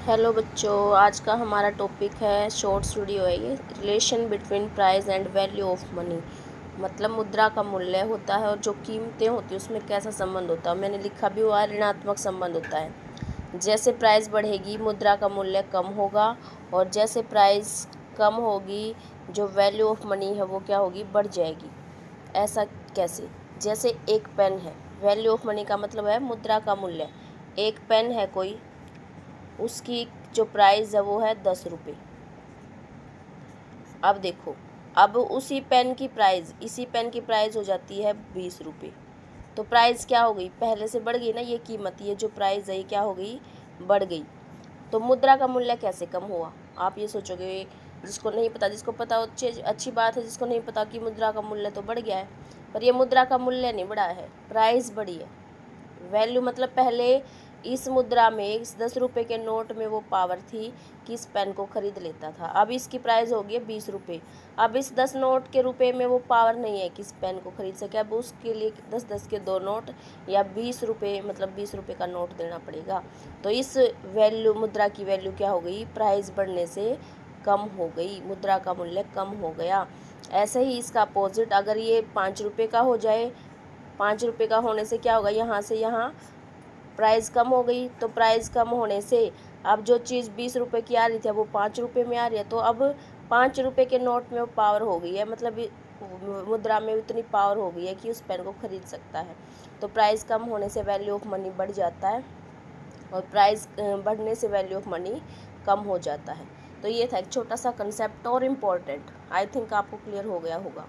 Hello बच्चों, आज का हमारा टॉपिक है शॉर्ट्स वीडियो है ये relation between price and value of money. मतलब मुद्रा का मूल्य होता है और जो कीमतें होती है उसमें कैसा संबंध होता है। मैंने लिखा भी हुआ है, ऋणात्मक संबंध होता है। जैसे प्राइस बढ़ेगी मुद्रा का मूल्य कम होगा, और जैसे प्राइस कम होगी जो वैल्यू ऑफ मनी है वो क्या होगी, बढ़ जाएगी। ऐसा कैसे? जैसे एक पेन है, वैल्यू ऑफ मनी का मतलब है मुद्रा का मूल्य। एक पेन है कोई, उसकी जो प्राइस है वो है 10 रुपये। अब देखो, अब इसी पेन की प्राइस हो जाती है 20 रुपये। तो प्राइस क्या हो गई, पहले से बढ़ गई ना ये कीमत, ये जो प्राइस है ये क्या हो गई, बढ़ गई। तो मुद्रा का मूल्य कैसे कम हुआ? आप ये सोचोगे, जिसको नहीं पता, जिसको पता हो अच्छी बात है, जिसको नहीं पता कि मुद्रा का मूल्य तो बढ़ गया है, पर ये मुद्रा का मूल्य नहीं बढ़ा है, प्राइस बढ़ी है। वैल्यू मतलब पहले इस मुद्रा में, इस 10 रुपये के नोट में वो पावर थी कि इस पेन को खरीद लेता था। अब इसकी प्राइस हो गई 20 रुपये। अब इस 10 नोट के रुपए में वो पावर नहीं है कि इस पेन को खरीद सके। अब उसके लिए 10-10 के 2 नोट या 20 रुपये, मतलब 20 रुपये का नोट देना पड़ेगा। तो इस वैल्यू, मुद्रा की वैल्यू क्या हो गई, प्राइस बढ़ने से कम हो गई, मुद्रा का मूल्य कम हो गया। ऐसे ही इसका अपोजिट, अगर ये 5 रुपये का हो जाए, 5 रुपये का होने से क्या होगा, यहाँ से यहाँ प्राइस कम हो गई। तो प्राइस कम होने से अब जो चीज़ 20 रुपये की आ रही थी वो 5 रुपये में आ रही है। तो अब 5 रुपये के नोट में वो पावर हो गई है, मतलब मुद्रा में इतनी पावर हो गई है कि उस पेन को खरीद सकता है। तो प्राइस कम होने से वैल्यू ऑफ मनी बढ़ जाता है, और प्राइस बढ़ने से वैल्यू ऑफ मनी कम हो जाता है। तो ये था एक छोटा सा कंसेप्ट और इम्पोर्टेंट। आई थिंक आपको क्लियर हो गया होगा।